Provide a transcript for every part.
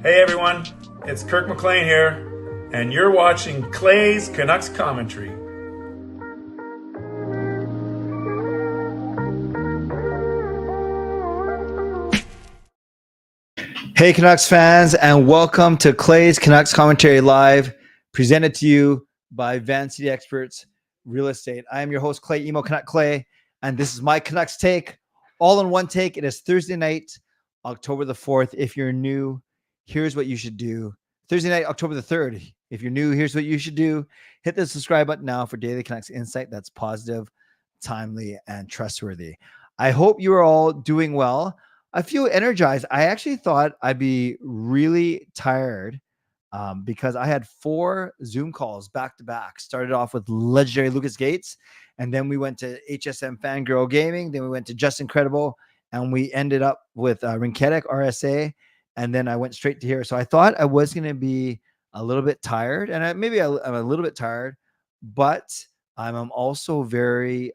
Hey everyone, it's Kirk McLean here, and you're watching Clay's Canucks commentary. Hey Canucks fans, and welcome to Clay's Canucks Commentary Live, presented to you by Van City Experts Real Estate. I am your host, Clay, Emo Canuck Clay, and this is my Canucks take, all in one take. It is Thursday night, October the 4th. If you're new, here's what you should do. Thursday night, October the 3rd. If you're new, here's what you should do. Hit the subscribe button now for daily Canucks insight that's positive, timely, and trustworthy. I hope you are all doing well. I feel energized. I actually thought I'd be really tired because I had 4 Zoom calls back to back. Started off with legendary Lucas Gates, and then we went to Hsmfangirl Gaming. Then we went to Just Incredible, and we ended up with Rinketic, RSA, and then I went straight to here. So I thought I was going to be a little bit tired, and I'm a little bit tired, but I'm also very,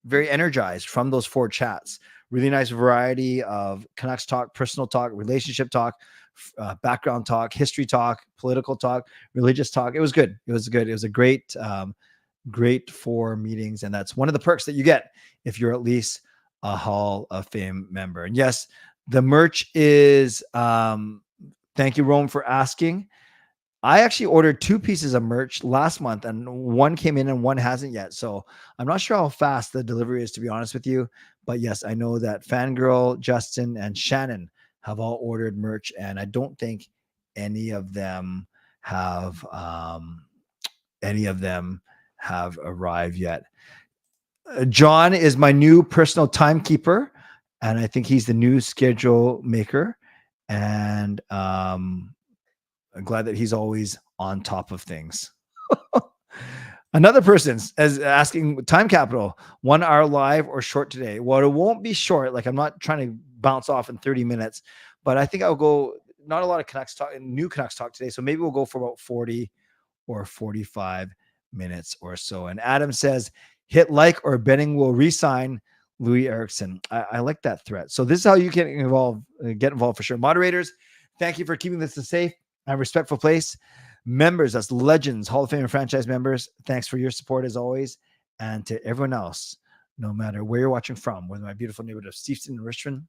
very energized from those 4 chats. Really nice variety of Canucks talk, personal talk, relationship talk, background talk, history talk, political talk, religious talk. It was good. It was good. It was a great 4 meetings. And that's one of the perks that you get if you're at least a Hall of Fame member. And yes, the merch is, thank you, Rome, for asking. I actually ordered 2 pieces of merch last month, and one came in and one hasn't yet. So I'm not sure how fast the delivery is, to be honest with you. But yes, I know that Fangirl, Justin, and Shannon have all ordered merch, and I don't think any of them have arrived yet. John is my new personal timekeeper, and I think he's the new schedule maker. And I'm glad that he's always on top of things. Another person is asking time capital, 1 hour live or short today? Well, it won't be short. Like, I'm not trying to bounce off in 30 minutes, but I think I'll go, not a lot of Canucks talk, new Canucks talk today. So maybe we'll go for about 40 or 45 minutes or so. And Adam says, hit like or Benning will re-sign Louis Eriksson. I like that threat. So this is how you can get involved for sure. Moderators, thank you for keeping this a safe and respectful place. Members, that's legends, Hall of Fame and franchise members, thanks for your support as always. And to everyone else, no matter where you're watching from, whether my beautiful neighborhood of Steveston and Richmond,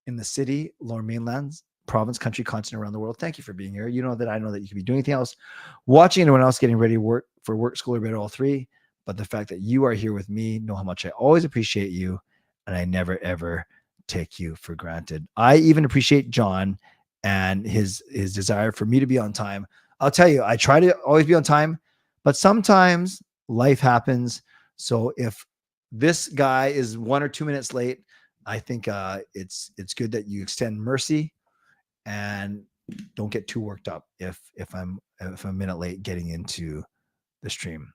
in the city, lower mainlands, province, country, continent, around the world, thank you for being here. You know that I know that you could be doing anything else, watching anyone else getting ready for work, school, or bed, all 3. But the fact that you are here with me, know how much I always appreciate you, and I never, ever take you for granted. I even appreciate John and his desire for me to be on time. I'll tell you, I try to always be on time, but sometimes life happens. So if this guy is 1 or 2 minutes late, I think it's good that you extend mercy and don't get too worked up if I'm a minute late getting into the stream.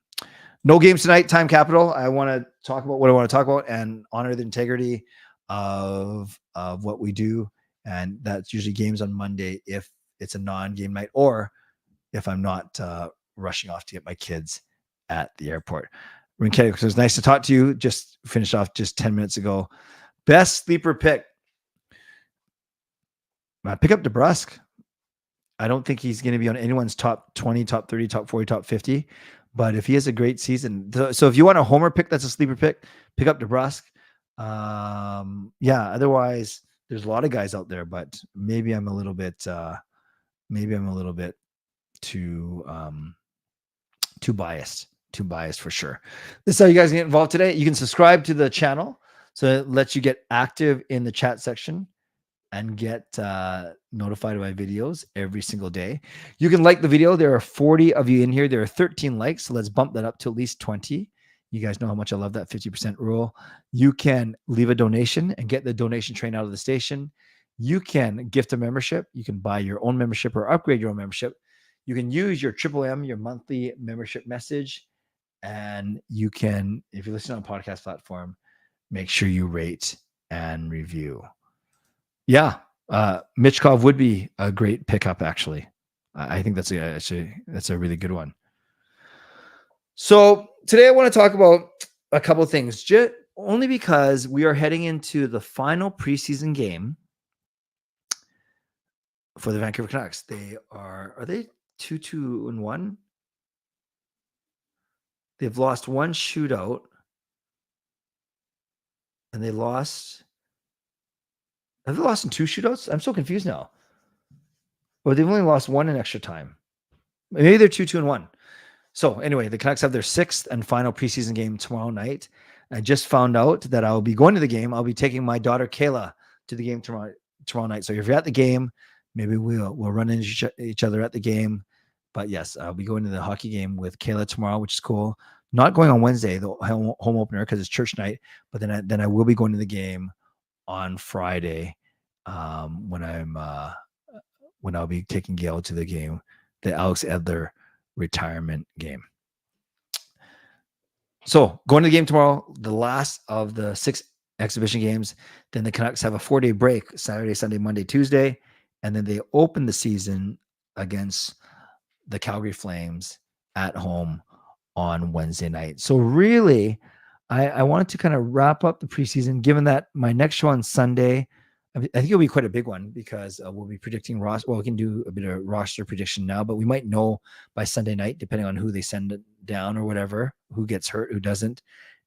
No games tonight, time capital. I want to talk about what I want to talk about and honor the integrity of what we do. And that's usually games on Monday if it's a non-game night, or if I'm not rushing off to get my kids at the airport. Rinketic, it was nice to talk to you. Just finished off just 10 minutes ago. Best sleeper pick. Pick up DeBrusk. I don't think he's going to be on anyone's top 20, top 30, top 40, top 50. But if he has a great season, so if you want a homer pick, that's a sleeper pick, pick up DeBrusk. Yeah, otherwise there's a lot of guys out there, but maybe I'm a little bit too biased for sure. This is how you guys get involved today. You can subscribe to the channel, so it lets you get active in the chat section and get notified of my videos every single day. You can like the video. There are 40 of you in here. There are 13 likes, so let's bump that up to at least 20. You guys know how much I love that 50% rule. You can leave a donation and get the donation train out of the station. You can gift a membership. You can buy your own membership or upgrade your own membership. You can use your M, your monthly membership message. And you can, if you listen on a podcast platform, make sure you rate and review. Yeah, Mitchkov would be a great pickup, actually. I think that's a really good one. So today I want to talk about a couple of things, only because we are heading into the final preseason game for the Vancouver Canucks. They are they 2-2-1? They've lost one shootout, and have they lost in 2 shootouts? I'm so confused now. Or they've only lost one in extra time. Maybe they're 2-2-1. So anyway, the Canucks have their 6th and final preseason game tomorrow night. I just found out that I'll be going to the game. I'll be taking my daughter Kayla to the game tomorrow night. So if you're at the game, maybe we'll run into each other at the game. But yes, I'll be going to the hockey game with Kayla tomorrow, which is cool. Not going on Wednesday, the home opener, because it's church night. But then I will be going to the game on Friday when I'll be taking Gail to the game, the Alex Edler retirement game. So going to the game tomorrow, the last of the 6 exhibition games. Then the Canucks have a 4-day break, Saturday, Sunday, Monday, Tuesday. And then they open the season against the Calgary Flames at home on Wednesday night. So really, I wanted to kind of wrap up the preseason, given that my next show on Sunday, I think it'll be quite a big one, because we'll be predicting roster. Well, we can do a bit of roster prediction now, but we might know by Sunday night, depending on who they send down or whatever, who gets hurt, who doesn't.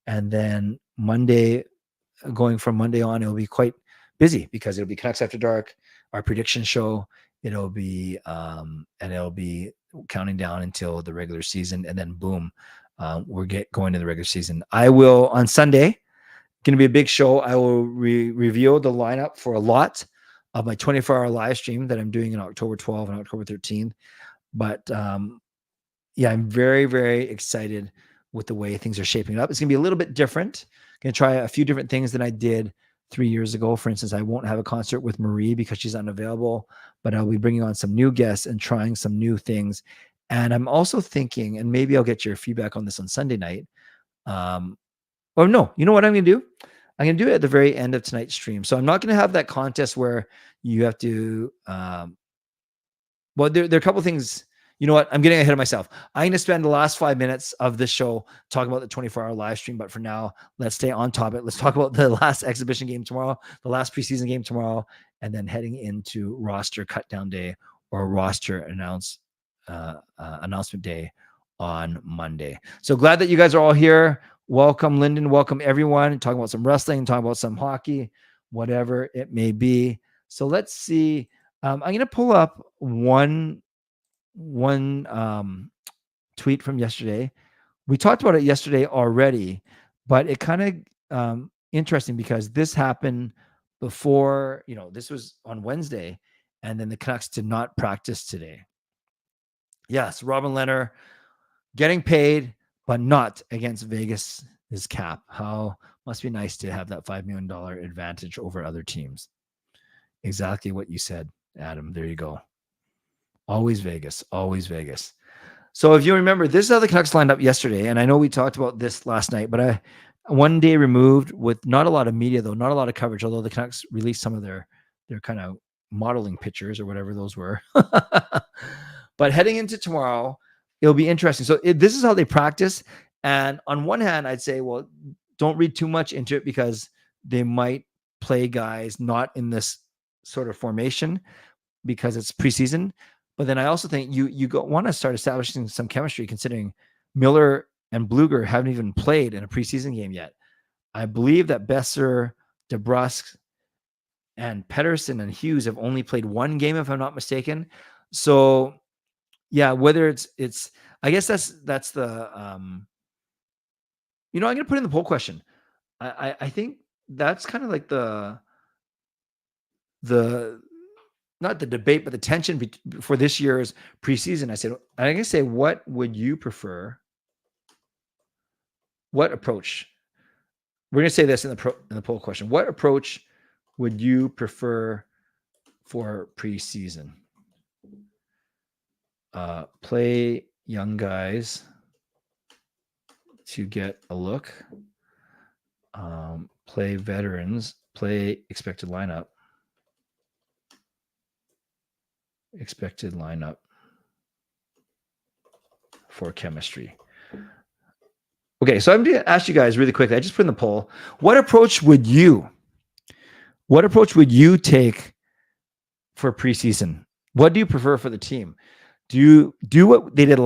And then Monday, going from Monday on, it'll be quite busy, because it'll be Canucks After Dark, our prediction show. It'll be counting down until the regular season, and then boom, we're going to the regular season. I will on Sunday. Going to be a big show. I will reveal the lineup for a lot of my 24-hour live stream that I'm doing in October 12th and October 13th. But yeah, I'm very, very excited with the way things are shaping up. It's going to be a little bit different. Going to try a few different things than I did 3 years ago. For instance, I won't have a concert with Marie because she's unavailable, but I'll be bringing on some new guests and trying some new things. And I'm also thinking, and maybe I'll get your feedback on this on Sunday night. Or no, you know what I'm going to do? I'm going to do it at the very end of tonight's stream. So I'm not going to have that contest where you have to, well, there are a couple of things. You know what? I'm getting ahead of myself. I'm going to spend the last 5 minutes of this show talking about the 24-hour live stream. But for now, let's stay on topic. Let's talk about the last exhibition game tomorrow, the last preseason game tomorrow, and then heading into roster cut down day or roster announcement day on Monday. So glad that you guys are all here. Welcome, Lyndon. Welcome, everyone. Talking about some wrestling, talking about some hockey, whatever it may be. So let's see. I'm going to pull up one tweet from yesterday. We talked about it yesterday already, but it kind of interesting because this happened before, this was on Wednesday, and then the Canucks did not practice today. Yes, Robin Lehner getting paid, but not against Vegas' cap. How must be nice to have that $5 million advantage over other teams. Exactly what you said, Adam. There you go. Always Vegas, always Vegas. So if you remember, this is how the Canucks lined up yesterday. And I know we talked about this last night, but one day removed with not a lot of media, though, not a lot of coverage, although the Canucks released some of their kind of modeling pictures or whatever those were. But heading into tomorrow, it'll be interesting. So this is how they practice. And on one hand, I'd say, well, don't read too much into it because they might play guys not in this sort of formation because it's preseason. But then I also think you want to start establishing some chemistry, considering Miller and Bluger haven't even played in a preseason game yet. I believe that Besser, DeBrusk, and Pettersson and Hughes have only played one game, if I'm not mistaken. So yeah, whether it's I guess that's the I'm going to put in the poll question. I think that's kind of like the not the debate, but the tension for this year's preseason. I'm going to say, what would you prefer? What approach? We're going to say this in the poll question. What approach would you prefer for preseason? Play young guys to get a look. Play veterans. Play expected lineup. Expected lineup for chemistry. Okay, so I'm going to ask you guys really quickly. I just put in the poll. What approach would you take for preseason? What do you prefer for the team? Do you do what they did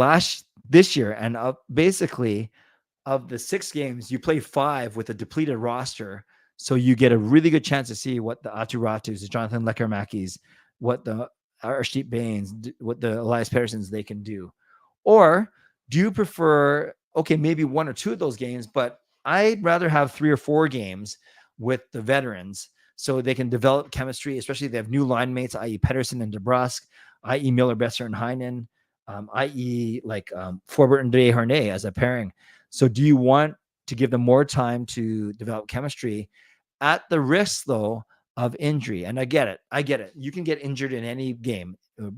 this year, and basically of the 6 games, you play 5 with a depleted roster, so you get a really good chance to see what the Atu Ratus, the Jonathan Lekkerimäkis, what the Arshdeep Bains, what the Elias Petterssons they can do? Or do you prefer, okay, maybe 1 or 2 of those games, but I'd rather have 3 or 4 games with the veterans so they can develop chemistry, especially if they have new line mates, i.e. Pettersson and DeBrusk, i.e. Miller, Besser, and Heinen, i.e. like Forbert and Desharnais as a pairing. So do you want to give them more time to develop chemistry at the risk, though, of injury? And I get it. You can get injured in any game,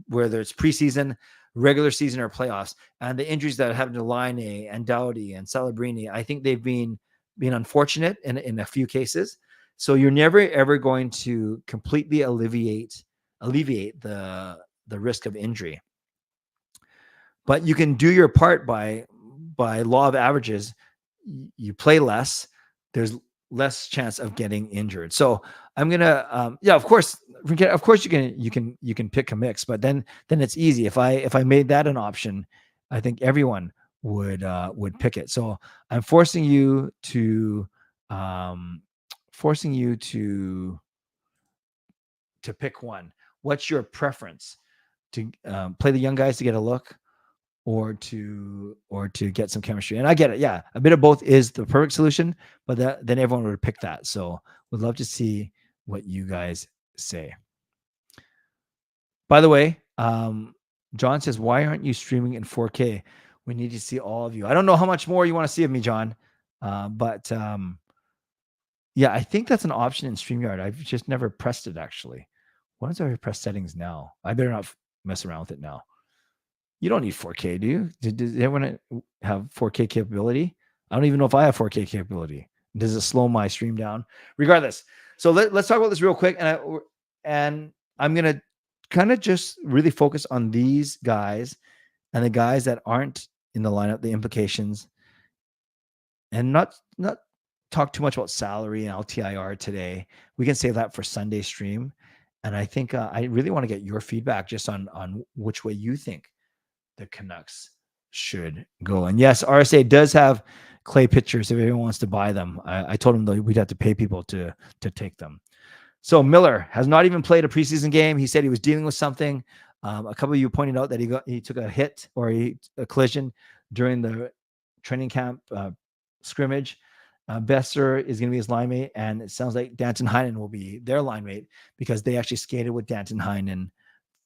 whether it's preseason, regular season, or playoffs. And the injuries that happened to Line and Doughty and Celebrini, I think they've been unfortunate in a few cases. So you're never, ever going to completely alleviate the risk of injury. But you can do your part by law of averages. You play less, there's less chance of getting injured. So I'm gonna of course you can pick a mix, but then it's easy. If I made that an option, I think everyone would pick it. So I'm forcing you to pick one. What's your preference? To play the young guys to get a look, or to get some chemistry? And I get it. Yeah. A bit of both is the perfect solution, but then everyone would pick that. So we'd love to see what you guys say. By the way, John says, why aren't you streaming in 4K? We need to see all of you. I don't know how much more you want to see of me, John. But yeah, I think that's an option in StreamYard. I've just never pressed it, actually. Why don't I press settings now? I better not mess around with it now. You don't need 4K, do you? Does everyone have 4K capability? I don't even know if I have 4K capability. Does it slow my stream down? Regardless. So let's talk about this real quick. And I'm going to kind of just really focus on these guys and the guys that aren't in the lineup, the implications, and not talk too much about salary and LTIR today. We can save that for Sunday stream. And I think I really want to get your feedback just on which way you think the Canucks should go. And yes, RSA does have clay pitchers if anyone wants to buy them. I told him that we'd have to pay people to take them. So Miller has not even played a preseason game. He said he was dealing with something. A couple of you pointed out that he took a hit or a collision during the training camp scrimmage. Besser is going to be his line mate, and it sounds like Danton Heinen will be their line mate because they actually skated with Danton Heinen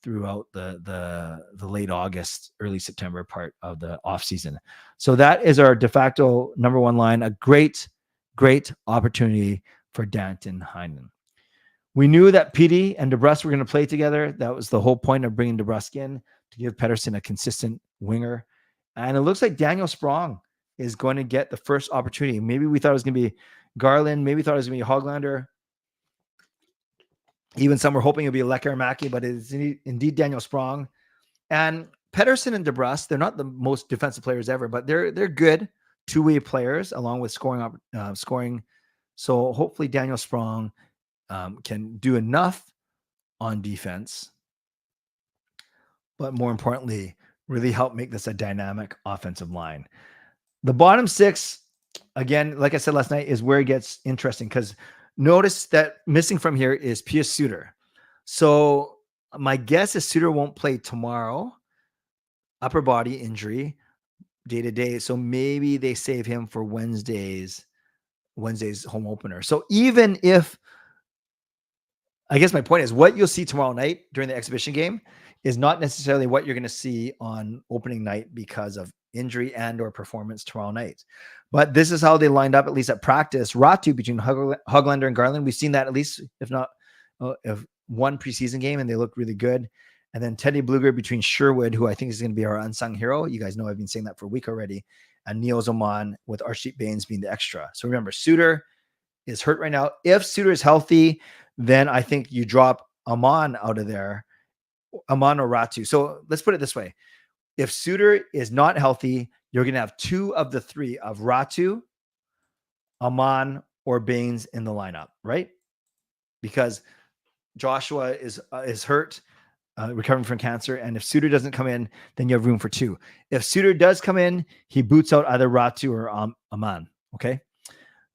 throughout the late August, early September part of the off season. So that is our de facto number 1 line. A great opportunity for Danton Heinen. We knew that Petey and DeBrusk were going to play together. That was the whole point of bringing DeBrusk in, to give Pettersson a consistent winger. And it looks like Daniel Sprong is going to get the first opportunity. Maybe we thought it was going to be Garland. Maybe we thought it was going to be Hoglander. Even some were hoping it would be Lekkerimäki, but it's indeed Daniel Sprong. And Pettersson and DeBrusk, they're not the most defensive players ever, but they're good two-way players along with scoring. So hopefully Daniel Sprong can do enough on defense, but more importantly, really help make this a dynamic offensive line. The bottom 6, again, like I said last night, is where it gets interesting, because notice that missing from here is Pius Suter. So my guess is Suter won't play tomorrow. Upper body injury, day to day. So maybe they save him for Wednesday's home opener. So even if, I guess my point is, what you'll see tomorrow night during the exhibition game is not necessarily what you're going to see on opening night because of injury and or performance tomorrow night. But this is how they lined up, at least at practice. Ratu between Hoglander and Garland. We've seen that at least, if not if one preseason game, and they look really good. And then Teddy Bluger between Sherwood, who I think is going to be our unsung hero. You guys know I've been saying that for a week already. And Neil Zoman with Arshdeep Bains being the extra. So remember, Suter is hurt right now. If Suter is healthy, then I think you drop Amon out of there. Amon or Ratu. So let's put it this way. If Suter is not healthy, you're going to have 2 of the 3 of Ratu, Amon, or Bains in the lineup, right? Because Joshua is hurt. recovering from cancer. And if Suter doesn't come in, then you have room for 2. If Suter does come in, he boots out either Ratu or Aman. Okay.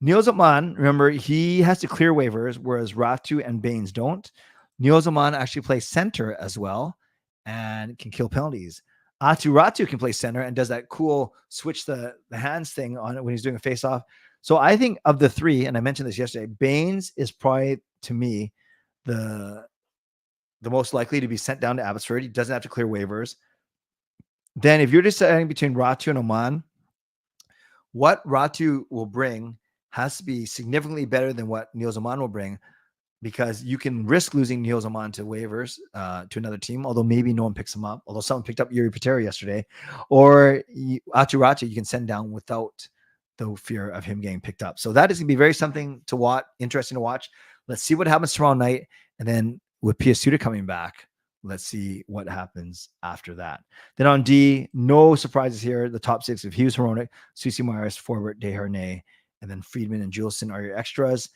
Niels Aman, remember, he has to clear waivers, whereas Ratu and Baines don't. Niels Aman actually plays center as well and can kill penalties. Atu Ratu can play center and does that cool switch the hands thing on it when he's doing a face-off. So I think of the 3, and I mentioned this yesterday, Baines is probably, to me, the most likely to be sent down to Abbotsford. He doesn't have to clear waivers. Then if you're deciding between Ratu and Oman, what Ratu will bring has to be significantly better than what Niels Oman will bring, because you can risk losing Niels Oman to waivers to another team, although maybe no one picks him up, although someone picked up Yuri Patera yesterday. Or Atu Ratu you can send down without the fear of him getting picked up. So that is going to be very something to watch, interesting to watch. Let's see what happens tomorrow night. And then with Pia Suter coming back, let's see what happens after that. Then on D, no surprises here. The top 6 of Hughes, Hronek, Susie Myers, Forbert, Desharnais, and then Friedman and Juleson are your extras.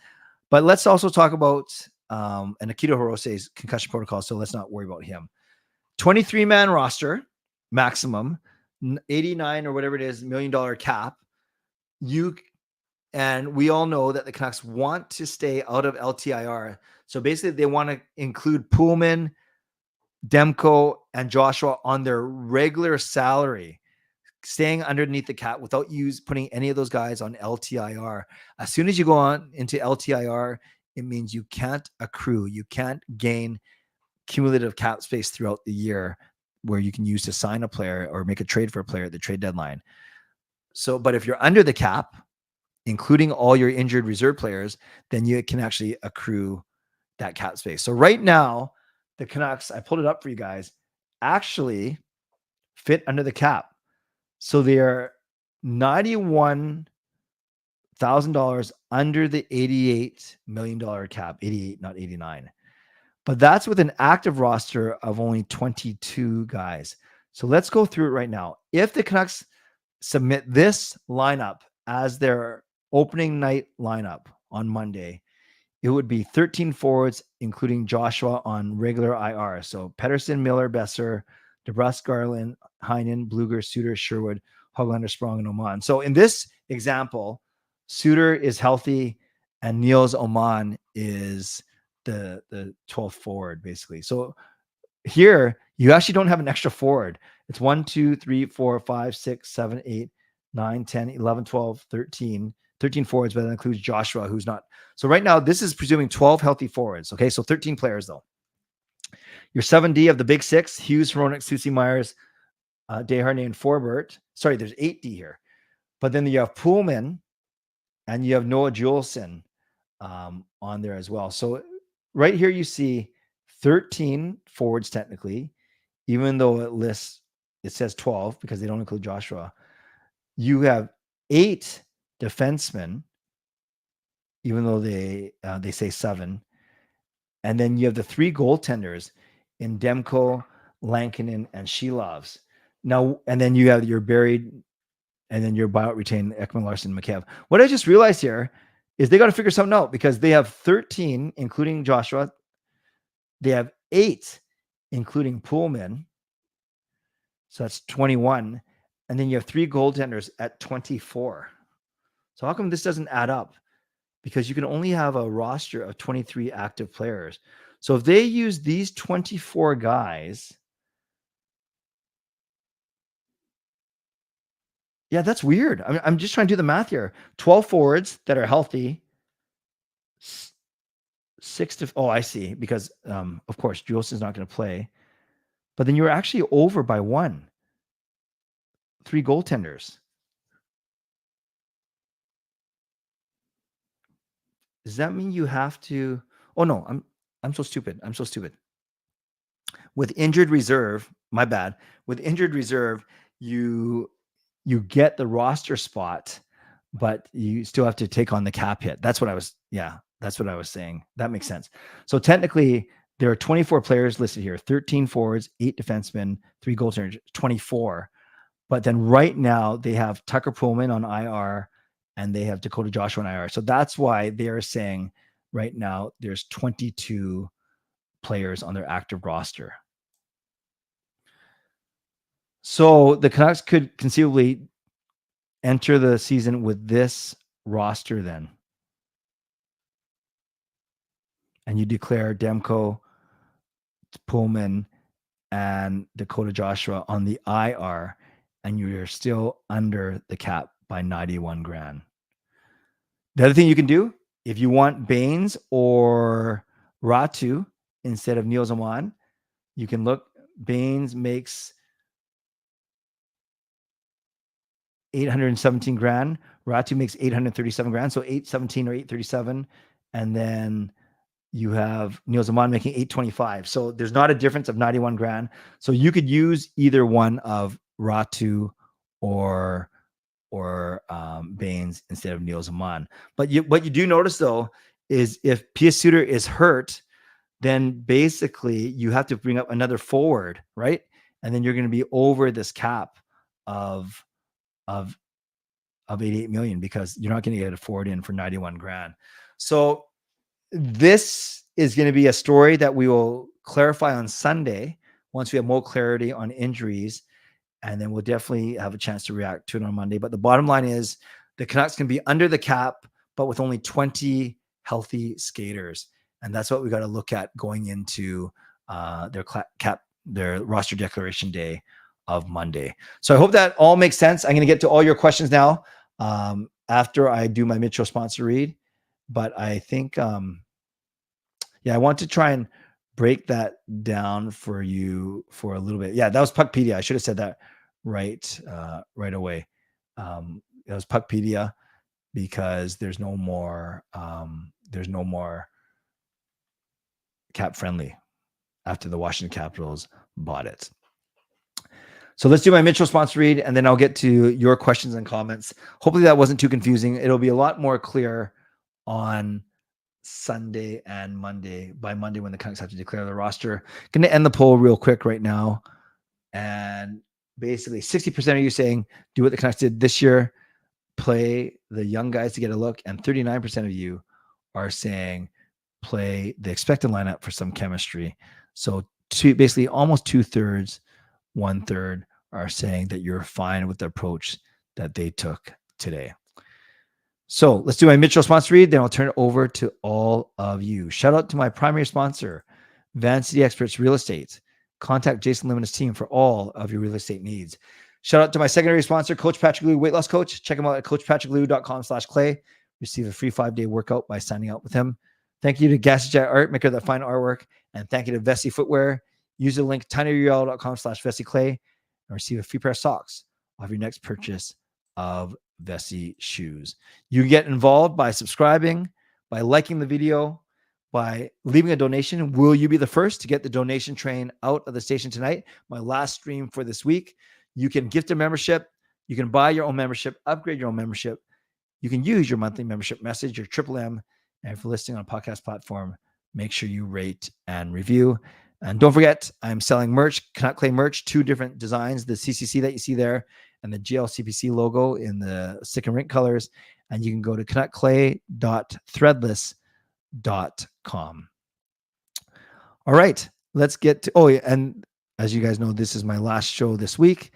But let's also talk about and Akito Horose's concussion protocol, so let's not worry about him. 23-man roster, maximum, 89 or whatever it is, $1 million cap. And we all know that the Canucks want to stay out of LTIR. So basically, they want to include Pullman, Demko, and Joshua on their regular salary, staying underneath the cap without putting any of those guys on LTIR. As soon as you go on into LTIR, it means you can't accrue. You can't gain cumulative cap space throughout the year where you can use to sign a player or make a trade for a player at the trade deadline. So, but if you're under the cap, including all your injured reserve players, then you can actually accrue that cap space. So right now, the Canucks, I pulled it up for you guys, actually fit under the cap. So they're $91,000 under the $88 million cap, 88, not 89. But that's with an active roster of only 22 guys. So let's go through it right now. If the Canucks submit this lineup as their opening night lineup on Monday, it would be 13 forwards, including Joshua on regular IR. So Pettersson, Miller, Besser, DeBrusque, Garland, Heinen, Bluger, Suter, Sherwood, Hoglander, Sprong, and Oman. So in this example, Suter is healthy and Niels Oman is the 12th forward, basically. So here, you actually don't have an extra forward. It's 1, 2, 3, 4, 5, 6, 7, 8, 9, 10, 11, 12, 13 forwards, but that includes Joshua, who's not. So right now, this is presuming 12 healthy forwards. Okay, so 13 players, though. Your 7D of the big 6, Hughes, Hronek, Susie Myers, Desharnais, and Forbert. Sorry, there's 8D here. But then you have Pullman, and you have Noah Juleson on there as well. So right here, you see 13 forwards technically, even though it says 12 because they don't include Joshua. You have 8 defensemen, even though they say 7. And then you have the 3 goaltenders in Demko, Lankinen, and Shilovs. Now, and then you have your buried, and then your buyout retained Ekman, Larson, McKev. What I just realized here is they got to figure something out because they have 13, including Joshua. They have 8, including Pullman. So that's 21. And then you have 3 goaltenders at 24. So how come this doesn't add up? Because you can only have a roster of 23 active players. So if they use these 24 guys, yeah, that's weird. I'm just trying to do the math here. 12 forwards that are healthy. 6 to, I see. Because, of course, Juleson's not going to play. But then you're actually over by 1. 3 goaltenders. Does that mean you have to? Oh no, I'm so stupid. I'm so stupid. With injured reserve, my bad. With injured reserve, you get the roster spot, but you still have to take on the cap hit. That's what I was saying. That makes sense. So technically, there are 24 players listed here: 13 forwards, 8 defensemen, 3 goaltenders, 24. But then right now they have Tucker Pullman on IR. And they have Dakota Joshua on IR. So that's why they're saying right now there's 22 players on their active roster. So the Canucks could conceivably enter the season with this roster then. And you declare Demko, Pullman, and Dakota Joshua on the IR, and you're still under the cap by 91 grand. The other thing you can do, if you want Baines or Ratu instead of Neil Zaman, you can look. Baines makes 817 grand. Ratu makes 837 grand. So 817 or 837. And then you have Neil Zaman making 825. So there's not a difference of 91 grand. So you could use either one of Ratu or Baines instead of Neil Zaman. But what you do notice though is if Pius Suter is hurt, then basically you have to bring up another forward, right? And then you're going to be over this cap of 88 million because you're not going to get a forward in for 91 grand. So this is going to be a story that we will clarify on Sunday once we have more clarity on injuries. And then we'll definitely have a chance to react to it on Monday. But the bottom line is the Canucks can be under the cap, but with only 20 healthy skaters. And that's what we got to look at going into their roster declaration day of Monday. So I hope that all makes sense. I'm going to get to all your questions now after I do my Mitchell sponsor read. But I think, I want to try and break that down for you for a little bit. Yeah, that was Puckpedia. I should have said that right away. It was Puckpedia because there's no more cap friendly after the Washington Capitals bought it. So let's do my Mitchell sponsor read, and then I'll get to your questions and comments. Hopefully that wasn't too confusing. It'll be a lot more clear on Sunday and Monday. By Monday, when the Canucks have to declare the roster. Going to end the poll real quick right now. And basically 60% of you saying do what the Canucks did this year, play the young guys to get a look. And 39% of you are saying play the expected lineup for some chemistry. So basically almost 2/3, 1/3 are saying that you're fine with the approach that they took today. So let's do my Mitchell sponsor read. Then I'll turn it over to all of you. Shout out to my primary sponsor, Van City Experts Real Estate. Contact Jason Lim and his team for all of your real estate needs. Shout out to my secondary sponsor, Coach Patrick Liu, weight loss coach. Check him out at coachpatrickliu.com/clay. Receive a free 5-day workout by signing up with him. Thank you to Gasjet Art, maker of that fine artwork. And thank you to Vessi Footwear. Use the link tinyurl.com/VessiClay and receive a free pair of socks off your next purchase of Vessi shoes. You can get involved by subscribing, by liking the video, by leaving a donation. Will you be the first to get the donation train out of the station tonight? My last stream for this week. You can gift a membership. You can buy your own membership, upgrade your own membership. You can use your monthly membership message, your M. And if you're listening on a podcast platform, make sure you rate and review. And don't forget, I'm selling merch, Canuck Clay merch, 2 different designs, the CCC that you see there and the GLCPC logo in the stick and rink colors. And you can go to canuckclay.threadless.com. All right, let's get to, and as you guys know, this is my last show this week.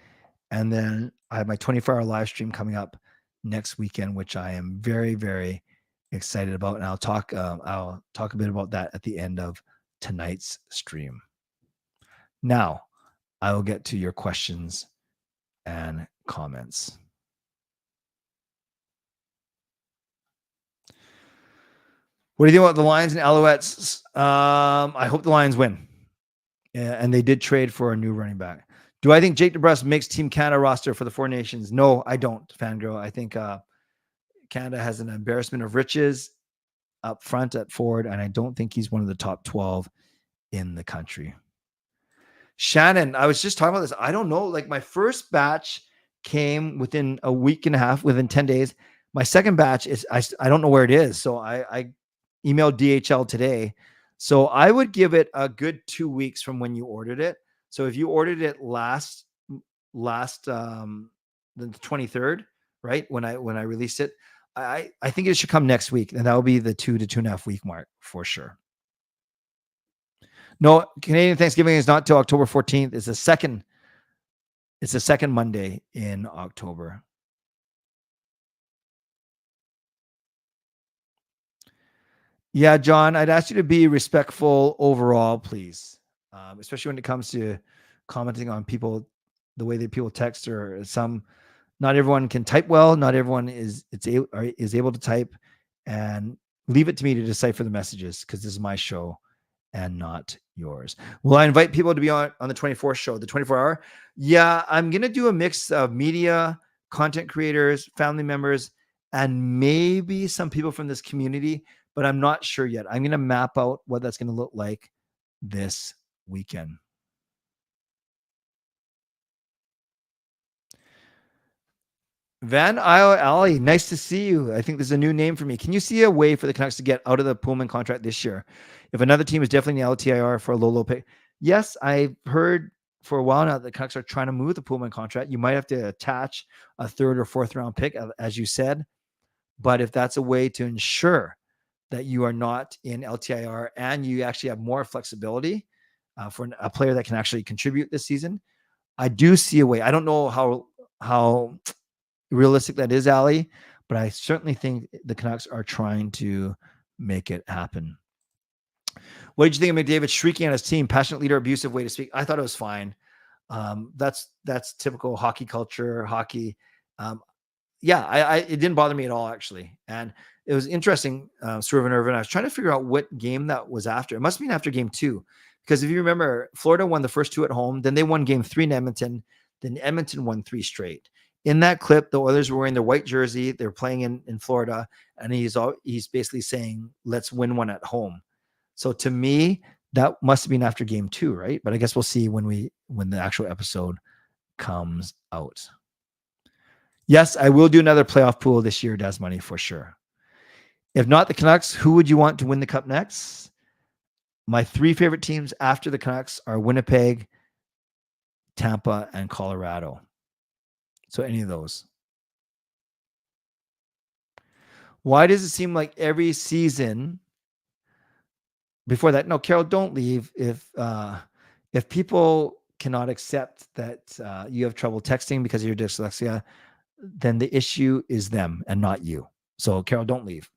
And then I have my 24-hour live stream coming up next weekend, which I am very, very excited about. And I'll talk a bit about that at the end of tonight's stream. Now, I will get to your questions and comments. What do you think about the Lions and Alouettes? I hope the Lions win. Yeah, and they did trade for a new running back. Do I think Jake DeBrusk makes Team Canada roster for the 4 Nations? No, I don't, Fangirl. I think Canada has an embarrassment of riches up front at forward, and I don't think he's one of the top 12 in the country. Shannon, I was just talking about this. I don't know. Like, my first batch came within a week and a half, within 10 days. My second batch is, I don't know where it is. So I emailed DHL today. So I would give it a good 2 weeks from when you ordered it. So if you ordered it last the 23rd, right? When I released it, I think it should come next week. And that will be the 2 to 2.5 week mark for sure. No, Canadian Thanksgiving is not till October 14th. It's the second It's the second Monday in October. Yeah, John, I'd ask you to be respectful overall, please, especially when it comes to commenting on people, the way that people text or some. Not everyone can type well. Not everyone is able to type, and leave it to me to decipher the messages because this is my show and not yours. Will I invite people to be on the 24th show, the 24-hour? Yeah, I'm going to do a mix of media, content creators, family members, and maybe some people from this community, but I'm not sure yet. I'm going to map out what that's going to look like this weekend. Van Isle Alley, nice to see you. I think there's a new name for me. Can you see a way for the Canucks to get out of the Pullman contract this year? If another team is definitely in the LTIR for a low pick. Yes, I've heard for a while now that the Canucks are trying to move the Pullman contract. You might have to attach a third or fourth round pick, as you said. But if that's a way to ensure that you are not in LTIR and you actually have more flexibility for a player that can actually contribute this season, I do see a way. I don't know how realistic that is, Ali, but I certainly think the Canucks are trying to make it happen. What did you think of McDavid shrieking at his team? Passionate leader, abusive way to speak. I thought it was fine. That's typical hockey culture, hockey. Yeah, it didn't bother me at all, actually. And it was interesting, Swerve Irvin. I was trying to figure out what game that was after. It must have been after game 2. Because if you remember, Florida won the first 2 at home. Then they won game 3 in Edmonton. Then Edmonton won 3 straight. In that clip, the Oilers were wearing their white jersey. They're playing in Florida. And he's basically saying, let's win one at home. So to me, that must have been after game 2, right? But I guess we'll see when the actual episode comes out. Yes, I will do another playoff pool this year, Des Money, for sure. If not the Canucks, who would you want to win the Cup next? My 3 favorite teams after the Canucks are Winnipeg, Tampa, and Colorado. So any of those. Why does it seem like every season before that? No, Carol, don't leave. If people cannot accept that you have trouble texting because of your dyslexia, then the issue is them and not you. So Carol, don't leave.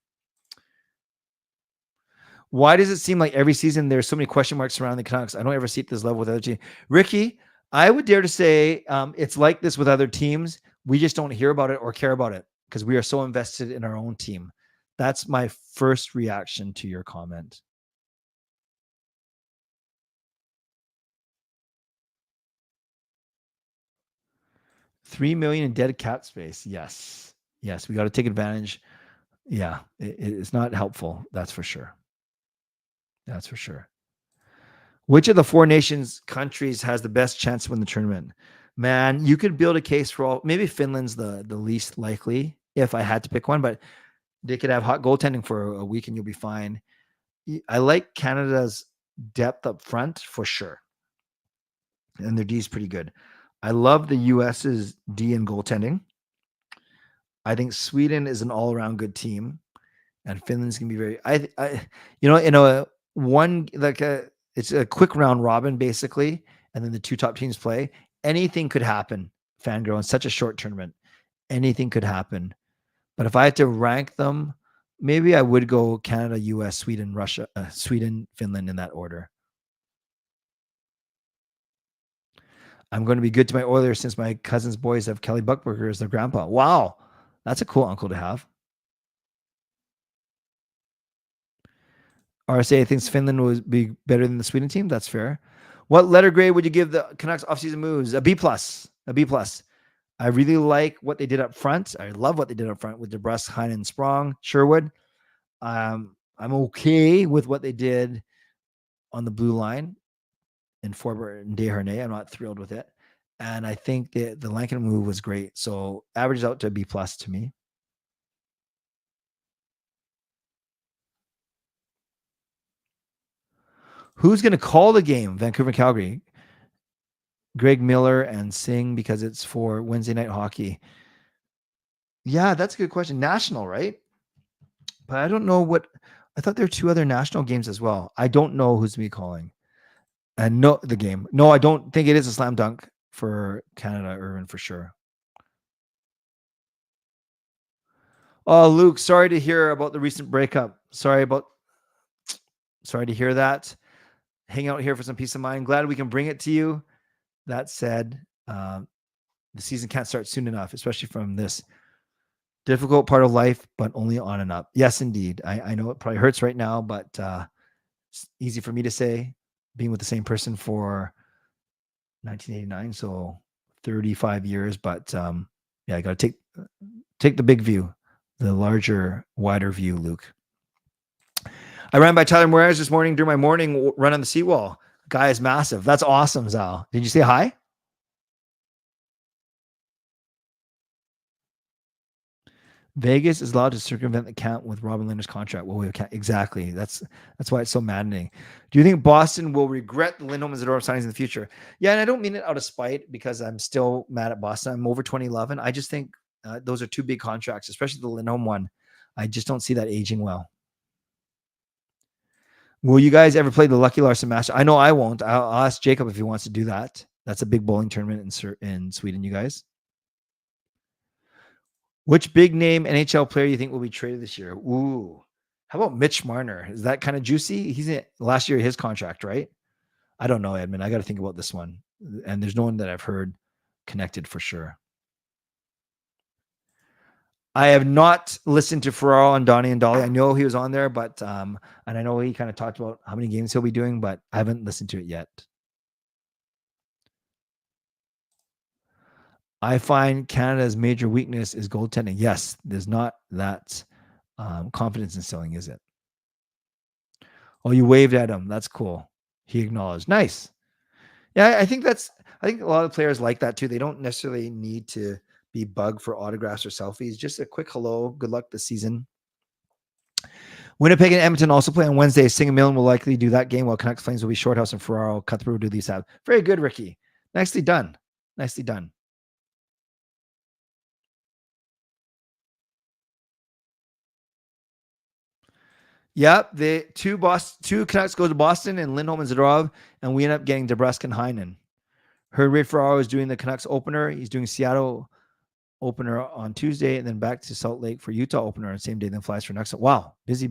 Why does it seem like every season there's so many question marks around the Canucks? I don't ever see it this level with other teams. Ricky, I would dare to say it's like this with other teams. We just don't hear about it or care about it because we are so invested in our own team. That's my first reaction to your comment. $3 million in dead cap space. Yes. Yes. We got to take advantage. Yeah. It's not helpful. That's for sure. That's for sure. Which of the 4 nations countries has the best chance to win the tournament? Man, you could build a case for all. Maybe Finland's the least likely if I had to pick one, but they could have hot goaltending for a week and you'll be fine. I like Canada's depth up front for sure. And their D is pretty good. I love the US's D in goaltending. I think Sweden is an all-around good team, and Finland's gonna be very. It's a quick round robin basically, and then the 2 top teams play. Anything could happen, Fangirl, in such a short tournament. Anything could happen. But if I had to rank them, maybe I would go Canada, US, Sweden, Russia, Sweden, Finland in that order. I'm going to be good to my Oilers since my cousin's boys have Kelly Buckberger as their grandpa. Wow. That's a cool uncle to have. RSA thinks Finland would be better than the Sweden team. That's fair. What letter grade would you give the Canucks offseason moves? A B+. A B+. I really like what they did up front. I love what they did up front with DeBrusk, Heinen, Sprong, Sherwood. I'm okay with what they did on the blue line in Forbert and Desharnais. I'm not thrilled with it. And I think the Lankin move was great. So averages out to a B+ to me. Who's going to call the game? Vancouver, Calgary. Greg Miller and Singh because it's for Wednesday night hockey. Yeah, that's a good question. National, right? But I don't know what. I thought there were 2 other national games as well. I don't know who's going to be calling. And no, the game. No, I don't think it is a slam dunk. for Canada, Irvin, for sure. Oh, Luke, sorry to hear about the recent breakup. Sorry to hear that. Hang out here for some peace of mind. Glad we can bring it to you. That said, the season can't start soon enough, especially from this difficult part of life, but only on and up. Yes, indeed. I know it probably hurts right now, but it's easy for me to say, being with the same person for 1989, so 35 years. But yeah, I got to take the big view, the larger, wider view, Luke. I ran by Tyler Moraes this morning during my morning run on the seawall. Guy is massive. That's awesome, Zal. Did you say hi? Vegas is allowed to circumvent the count with Robin Lehner's contract. Well, we can't exactly. That's why it's so maddening. Do you think Boston will regret the Lindholm and Zadorov signings in the future? Yeah, and I don't mean it out of spite because I'm still mad at Boston. I'm over 2011. I just think those are two big contracts, especially the Lindholm one. I just don't see that aging well. Will you guys ever play the Lucky Larson Master? I know I won't. I'll ask Jacob if he wants to do that. That's a big bowling tournament in Sweden, you guys. Which big name NHL player you think will be traded this year? Ooh, how about Mitch Marner? Is that kind of juicy? He's in last year, his contract, right? I don't know, Edmund. I got to think about this one. And there's no one that I've heard connected for sure. I have not listened to Ferraro and Donnie and Dolly. I know he was on there, but and I know he kind of talked about how many games he'll be doing, but I haven't listened to it yet. I find Canada's major weakness is goaltending. Yes, there's not that confidence instilling, is it? Oh, you waved at him. That's cool. He acknowledged. Nice. Yeah, I think a lot of players like that too. They don't necessarily need to be bugged for autographs or selfies. Just a quick hello. Good luck this season. Winnipeg and Edmonton also play on Wednesday. Singamillen will likely do that game while Canucks Flames will be Shorthouse and Ferraro. Cuthbert will do these out. Very good, Ricky. Nicely done. Nicely done. Yep, the two Canucks go to Boston and Lindholm and Zadorov, and we end up getting DeBrusk and Heinen. Heard Ray Ferraro is doing the Canucks opener. He's doing Seattle opener on Tuesday, and then back to Salt Lake for Utah opener on the same day, then flies for Canucks. Wow, busy.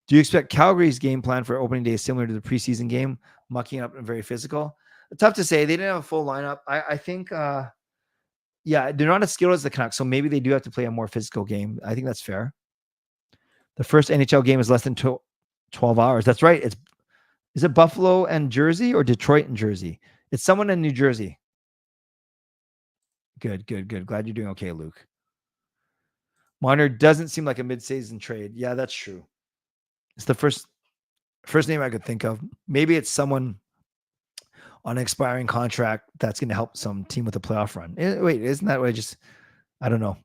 Do you expect Calgary's game plan for opening day is similar to the preseason game, mucking up and very physical? Tough to say. They didn't have a full lineup. I think, yeah, they're not as skilled as the Canucks, so maybe they do have to play a more physical game. I think that's fair. The first NHL game is less than 12 hours. That's right. Is it Buffalo and Jersey or Detroit and Jersey? It's someone in New Jersey. Good. Glad you're doing okay, Luke. Marner doesn't seem like a mid-season trade. Yeah, that's true. It's the first name I could think of. Maybe it's someone on an expiring contract that's going to help some team with a playoff run. Wait, isn't that what I don't know.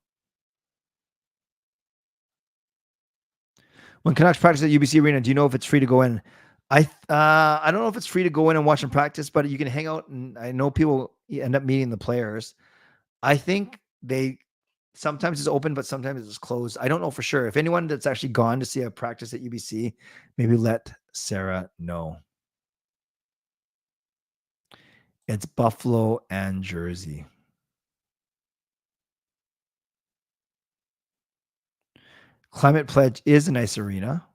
When Canucks practice at UBC Arena, do you know if it's free to go in? I don't know if it's free to go in and watch them practice, but you can hang out, and I know people end up meeting the players. I think sometimes it's open, but sometimes it's closed. I don't know for sure. If anyone that's actually gone to see a practice at UBC, maybe let Sarah know. It's Buffalo and Jersey. Climate Pledge is a nice arena.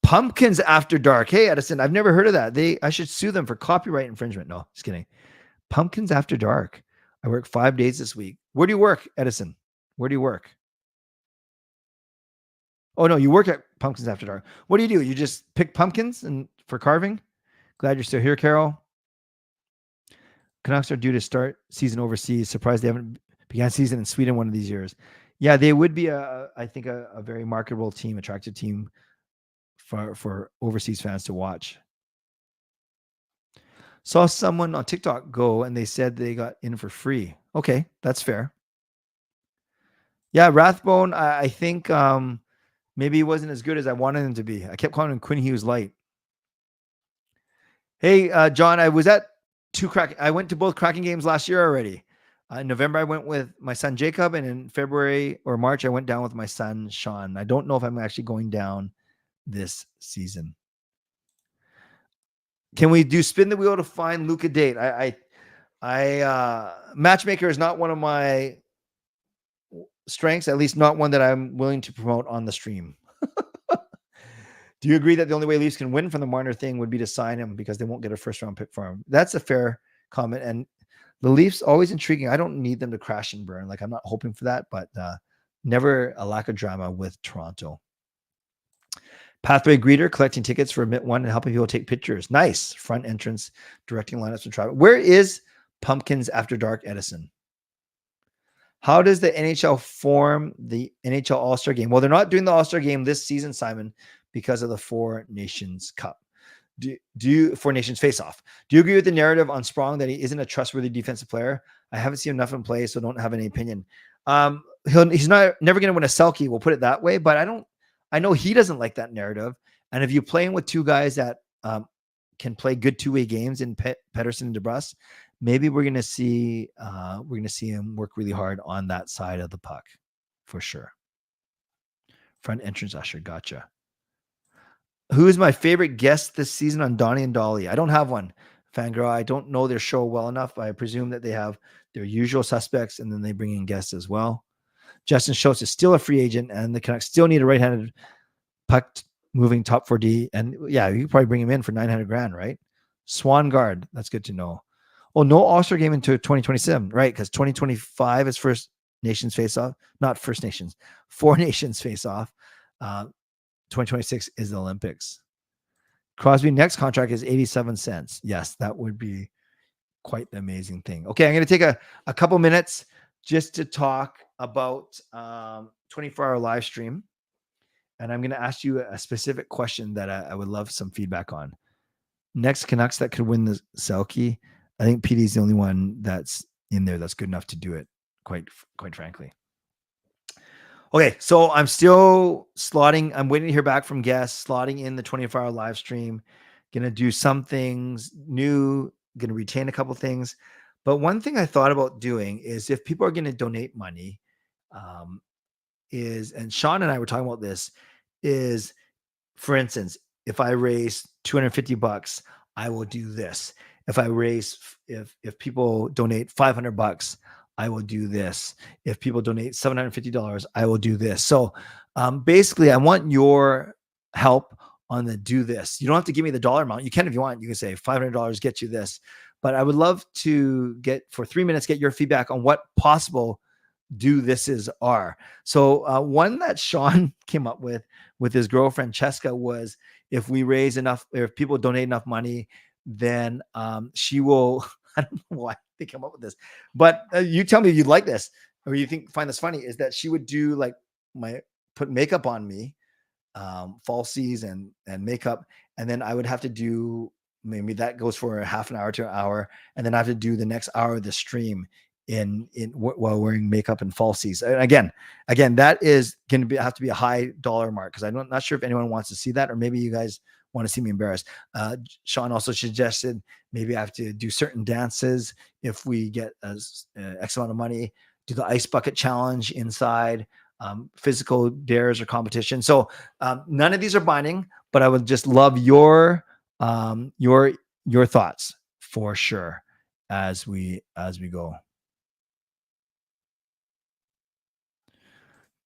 Pumpkins After Dark. Hey, Edison, I've never heard of that. I should sue them for copyright infringement. No, just kidding. Pumpkins After Dark. I work 5 days this week. Where do you work, Edison? Where do you work? Oh, no, you work at Pumpkins After Dark. What do? You just pick pumpkins for carving? Glad you're still here, Carol. Canucks are due to start season overseas. Surprised they haven't began season in Sweden one of these years. Yeah, they would be, I think, a very marketable team, attractive team for overseas fans to watch. Saw someone on TikTok go and they said they got in for free. Okay, that's fair. Yeah, Rathbone, I think maybe he wasn't as good as I wanted him to be. I kept calling him Quinn Hughes Light. Hey, John, I was at I went to both Kraken games last year already. In November, I went with my son Jacob, and in February or March, I went down with my son Sean. I don't know if I'm actually going down this season. Can we do spin the wheel to find Luca date? Matchmaker is not one of my strengths, at least not one that I'm willing to promote on the stream. Do you agree that the only way Leafs can win from the Marner thing would be to sign him because they won't get a first round pick for him? That's a fair comment. And the Leafs always intriguing. I don't need them to crash and burn. Like I'm not hoping for that, but never a lack of drama with Toronto. Pathway greeter, collecting tickets for Admit One and helping people take pictures. Nice. Front entrance, directing lineups and travel. Where is Pumpkins After Dark, Edison? How does the NHL form the NHL All-Star Game? Well, they're not doing the All-Star Game this season, Simon, because of the Four Nations Cup. Do you Four Nations Face-Off? Do you agree with the narrative on Sprong that he isn't a trustworthy defensive player? I haven't seen enough in play, so don't have any opinion. He's never going to win a Selke. We'll put it that way, but I know he doesn't like that narrative. And if you're playing with two guys that can play good two-way games in Pettersson and DeBrus, maybe we're going to see him work really hard on that side of the puck for sure. Front entrance usher, gotcha. Who is my favorite guest this season on Donnie and Dolly? I don't have one, Fangirl. I don't know their show well enough. I presume that they have their usual suspects and then they bring in guests as well. Justin Schultz is still a free agent and the Canucks still need a right-handed puck moving top 4D. And yeah, you could probably bring him in for $900,000, right? Swan Guard. That's good to know. Oh, no All-Star Game into 2027, right? Because 2025 is First Nations face-off. Not First Nations. Four Nations face-off. 2026 is the Olympics. Crosby next contract is 87 cents. Yes, that would be quite the amazing thing. Okay, I'm going to take a couple minutes just to talk about 24-hour live stream. And I'm going to ask you a specific question that I would love some feedback on. Next Canucks that could win the Selke. I think PD is the only one that's in there that's good enough to do it, quite frankly. Okay, so I'm still slotting. I'm waiting to hear back from guests, slotting in the 24-hour live stream. Going to do some things new, going to retain a couple things. But one thing I thought about doing is if people are going to donate money, and Sean and I were talking about this, is, for instance, if I raise $250, I will do this. If people donate $500, I will do this. If people donate $750, I will do this. So basically, I want your help on the do this. You don't have to give me the dollar amount. You can if you want. You can say $500 get you this. But I would love to get, for 3 minutes, get your feedback on what possible do thises are. So one that Sean came up with his girlfriend Cheska was, if we raise enough, if people donate enough money, then she will, I don't know why they come up with this, but you tell me if you'd like this or you find this funny, is that she would do like put makeup on me, falsies and makeup. And then I would have to do, maybe that goes for a half an hour to an hour. And then I have to do the next hour of the stream while wearing makeup and falsies. And again, that is going to have to be a high dollar mark, because I'm not sure if anyone wants to see that, or maybe you guys want to see me embarrassed. Sean also suggested maybe I have to do certain dances if we get X amount of money, do the ice bucket challenge inside, physical dares or competition. So none of these are binding, but I would just love your thoughts for sure as we go.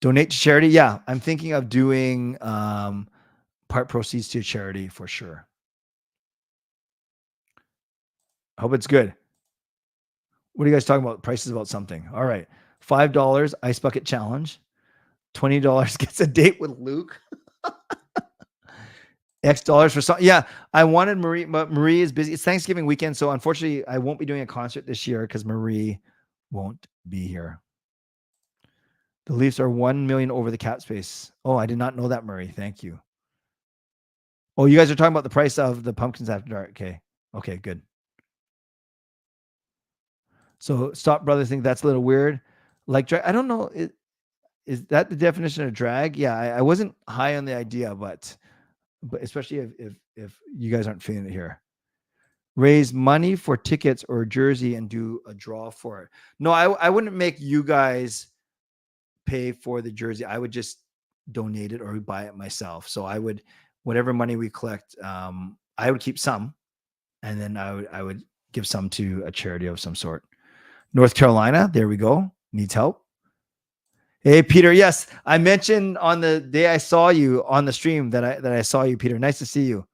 Donate to charity. Yeah, I'm thinking of doing part proceeds to charity for sure. I hope it's good. What are you guys talking about? Prices about something. All right. $5 ice bucket challenge. $20 gets a date with Luke. X dollars for something. Yeah, I wanted Marie, but Marie is busy. It's Thanksgiving weekend, so unfortunately, I won't be doing a concert this year because Marie won't be here. The Leafs are 1 million over the cap space. Oh, I did not know that, Marie. Thank you. Oh, you guys are talking about the price of the Pumpkins After Dark. Okay, good. So Stop Brothers think that's a little weird. Like drag, I don't know. Is that the definition of drag? Yeah, I wasn't high on the idea, but especially if you guys aren't feeling it here. Raise money for tickets or jersey and do a draw for it. No, I wouldn't make you guys pay for the jersey. I would just donate it or buy it myself. So I would, whatever money we collect, I would keep some and then I would give some to a charity of some sort. North Carolina, there we go. Needs help. Hey, Peter. Yes, I mentioned on the day I saw you on the stream that I saw you, Peter. Nice to see you.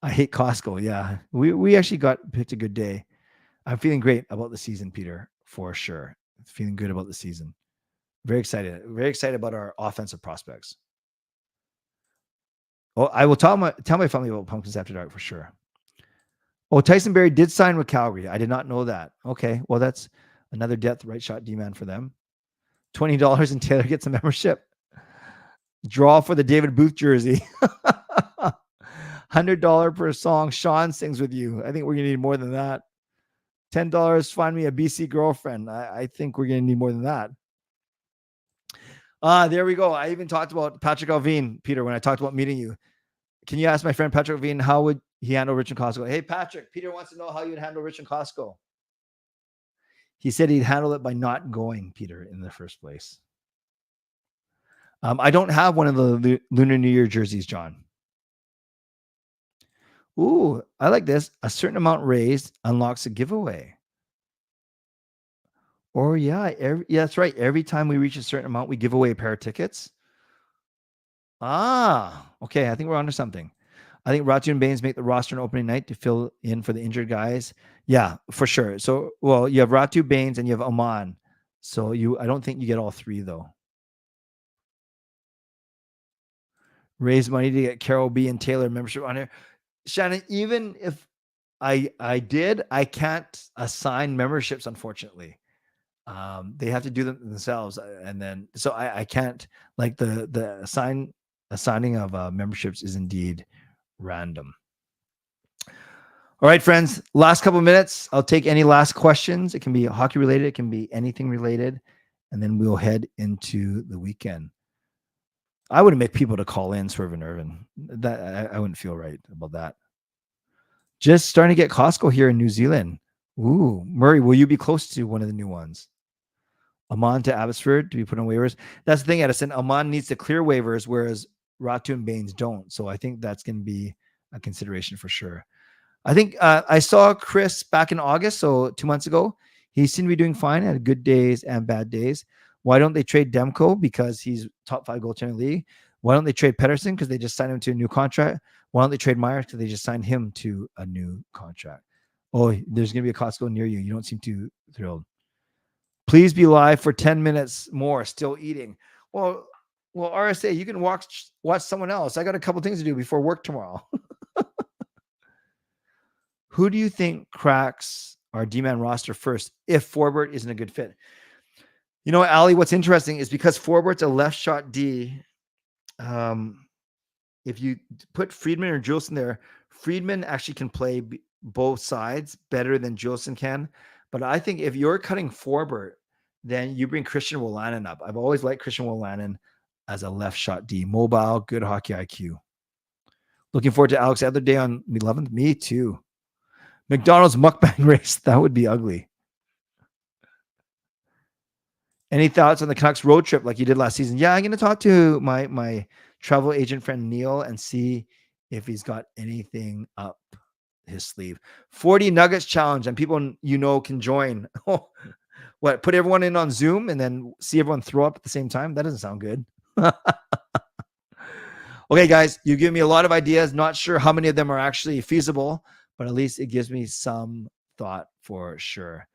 I hate Costco. Yeah, we actually picked a good day. I'm feeling great about the season, Peter, for sure. Feeling good about the season. Very excited. Very excited about our offensive prospects. Oh, I will tell my family about Pumpkins After Dark for sure. Oh, Tyson Berry did sign with Calgary. I did not know that. Okay, well, that's another depth right shot D-man for them. $20 and Taylor gets a membership. Draw for the David Booth jersey. $100 per song Sean sings with you. I think we're going to need more than that. $10, find me a BC girlfriend. I think we're going to need more than that. There we go. I even talked about Patrick Alvin, Peter, when I talked about meeting you. Can you ask my friend Patrick Alvin, how would he handle Richard Costco? Hey, Patrick, Peter wants to know how you'd handle Richard Costco. He said he'd handle it by not going, Peter, in the first place. I don't have one of the Lunar New Year jerseys, John. Ooh, I like this. A certain amount raised unlocks a giveaway. Or yeah, that's right. Every time we reach a certain amount, we give away a pair of tickets. Okay. I think we're onto something. I think Ratu and Baines make the roster on opening night to fill in for the injured guys. Yeah, for sure. So, well, you have Ratu, Baines, and you have Aman. So I don't think you get all three though. Raise money to get Carol B and Taylor membership on here. Shannon, even if I did, I can't assign memberships, unfortunately. They have to do them themselves. And then, so I can't, like the assigning of memberships is indeed random. All right, friends, last couple of minutes. I'll take any last questions. It can be hockey related. It can be anything related. And then we'll head into the weekend. I wouldn't make people to call in Swerve and Irvin. That I wouldn't feel right about that. Just starting to get Costco here in New Zealand. Ooh, Murray, will you be close to one of the new ones? Amon to Abbotsford to be put on waivers. That's the thing, Edison. Amon needs to clear waivers, whereas Ratu and Baines don't. So I think that's going to be a consideration for sure. I think I saw Chris back in August, so 2 months ago. He seemed to be doing fine, had good days and bad days. Why don't they trade Demko? Because he's top 5 goaltender in the league. Why don't they trade Pedersen? Because they just signed him to a new contract. Why don't they trade Myers? Because they just signed him to a new contract. Oh, there's going to be a Costco near you. You don't seem too thrilled. Please be live for 10 minutes more. Still eating. Well, RSA, you can watch someone else. I got a couple things to do before work tomorrow. Who do you think cracks our D-man roster first if Forbert isn't a good fit? You know, Ali, what's interesting is because Forbert's a left shot D. If you put Friedman or Juleson there, Friedman actually can play both sides better than Juleson can. But I think if you're cutting Forbert, then you bring Christian Wolanin up. I've always liked Christian Wolanin as a left shot D. Mobile, good hockey IQ. Looking forward to Alex the other day on the 11th. Me too. McDonald's mukbang race. That would be ugly. Any thoughts on the Canucks road trip like you did last season? Yeah, I'm going to talk to my travel agent friend Neil and see if he's got anything up his sleeve. 40 Nuggets challenge, and people can join. What? Put everyone in on Zoom and then see everyone throw up at the same time? That doesn't sound good. Okay, guys, you give me a lot of ideas. Not sure how many of them are actually feasible, but at least it gives me some thought for sure.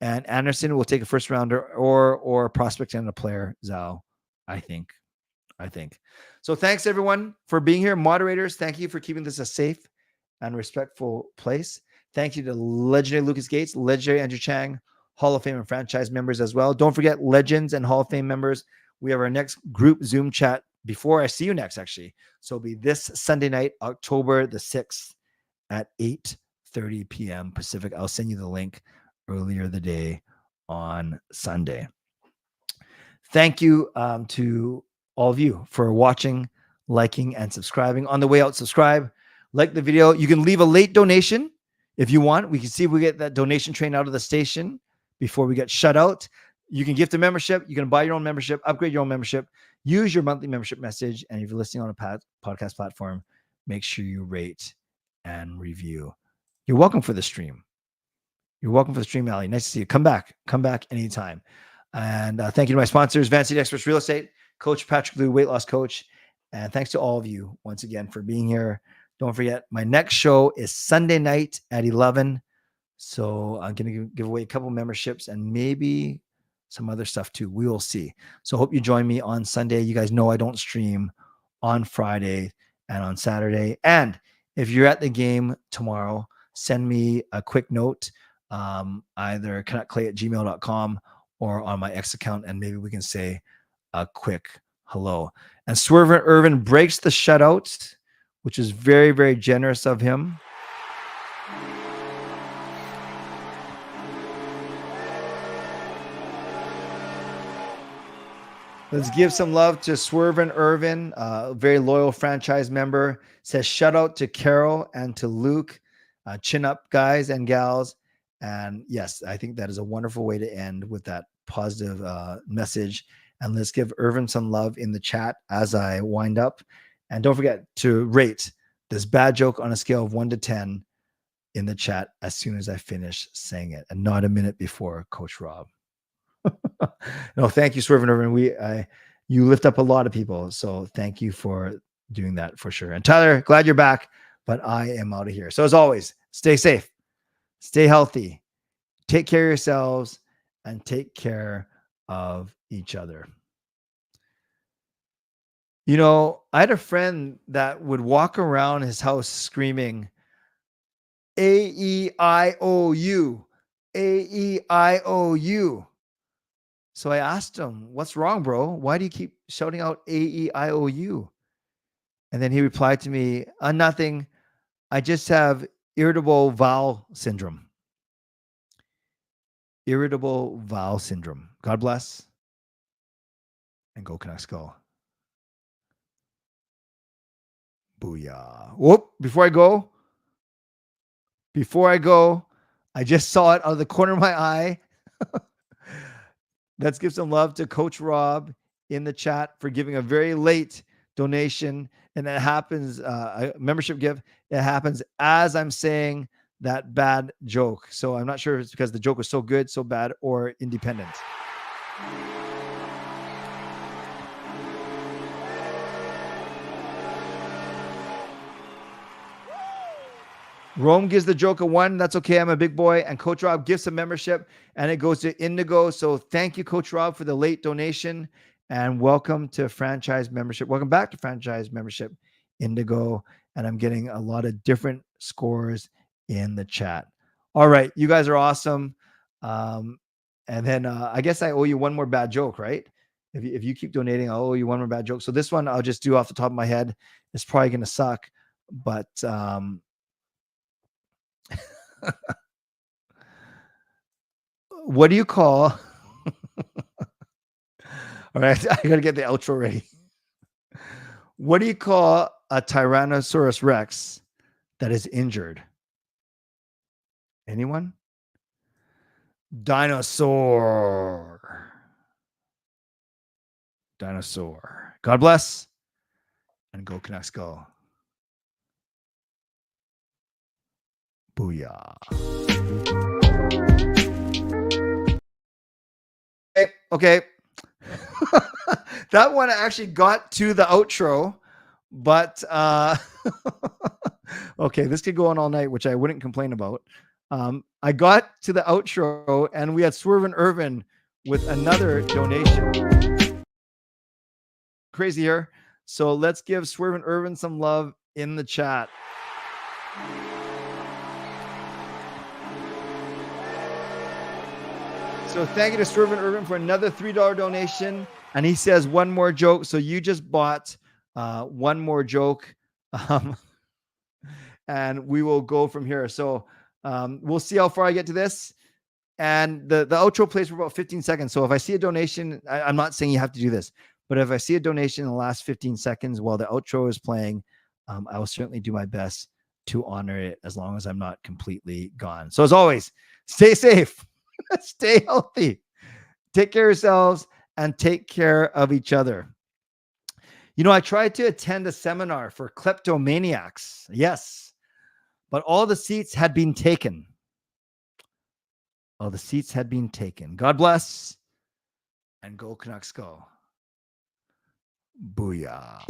And Anderson will take a first rounder or a prospect and a player, Zhao, I think. So thanks everyone for being here. Moderators, thank you for keeping this a safe and respectful place. Thank you to legendary Lucas Gates, legendary Andrew Chang, Hall of Fame and franchise members as well. Don't forget Legends and Hall of Fame members. We have our next group Zoom chat before I see you next, actually. So it'll be this Sunday night, October the 6th at 8:30 p.m. Pacific. I'll send you the link earlier the day on Sunday. Thank you to all of you for watching, liking, and subscribing. On the way out, subscribe, like the video. You can leave a late donation if you want. We can see if we get that donation train out of the station before we get shut out. You can gift a membership. You can buy your own membership, upgrade your own membership, use your monthly membership message. And if you're listening on a podcast platform, make sure you rate and review. You're welcome for the stream. You're welcome for the stream, Ali. Nice to see you. Come back anytime. And thank you to my sponsors, Van City Experts Real Estate, Coach Patrick Liu, weight loss coach. And thanks to all of you once again for being here. Don't forget, my next show is Sunday night at 11. So I'm going to give away a couple memberships and maybe some other stuff too. We will see. So hope you join me on Sunday. You guys know I don't stream on Friday and on Saturday. And if you're at the game tomorrow, send me a quick note, either canuckclay@gmail.com or on my X account, and maybe we can say a quick hello. And Swerve Irvin breaks the shutout, which is very, very generous of him. Let's give some love to Swerve Irvin, a very loyal franchise member. Says shout out to Carol and to Luke. Chin up, guys and gals. And yes, I think that is a wonderful way to end with that positive message. And let's give Irvin some love in the chat as I wind up. And don't forget to rate this bad joke on a scale of 1 to 10 in the chat as soon as I finish saying it, and not a minute before, Coach Rob. No, thank you, Swerve Irvin. You lift up a lot of people, so thank you for doing that for sure. And Tyler, glad you're back, but I am out of here. So as always, stay safe, stay healthy, take care of yourselves, and take care of each other. You know, I had a friend that would walk around his house screaming, A-E-I-O-U, A-E-I-O-U. So I asked him, what's wrong, bro? Why do you keep shouting out A-E-I-O-U? And then he replied to me, nothing. I just have irritable bowel syndrome. Irritable bowel syndrome. God bless. And go Canucks go. Booyah. Whoop. Before I go, I just saw it out of the corner of my eye. Let's give some love to Coach Rob in the chat for giving a very late donation. And that happens, a membership gift. It happens as I'm saying that bad joke. So I'm not sure if it's because the joke was so good, so bad, or independent. Rome gives the joke a 1. That's okay. I'm a big boy. And Coach Rob gives a membership, and it goes to Indigo. So thank you, Coach Rob, for the late donation, and welcome to franchise membership. Welcome back to franchise membership, Indigo. And I'm getting a lot of different scores in the chat. All right. You guys are awesome. And then I guess I owe you one more bad joke, right? If you keep donating, I'll owe you one more bad joke. So this one I'll just do off the top of my head. It's probably going to suck, but what do you call all right, I gotta get the outro ready. What do you call a Tyrannosaurus Rex that is injured? Anyone? Dinosaur. God bless, and go Canucks go. Booyah. Okay. That one actually got to the outro, but okay, this could go on all night, which I wouldn't complain about. I got to the outro, and we had Swerve Irvin with another donation. Crazy here. So let's give Swerve Irvin some love in the chat. So thank you to Swerve Irvin for another $3 donation. And he says one more joke. So you just bought one more joke. And we will go from here. So we'll see how far I get to this. And the outro plays for about 15 seconds. So if I see a donation, I'm not saying you have to do this, but if I see a donation in the last 15 seconds while the outro is playing, I will certainly do my best to honor it as long as I'm not completely gone. So as always, stay safe. Stay healthy, take care of yourselves, and take care of each other. You know, I tried to attend a seminar for kleptomaniacs. Yes, but all the seats had been taken. All the seats had been taken. God bless, and go Canucks go. Booyah.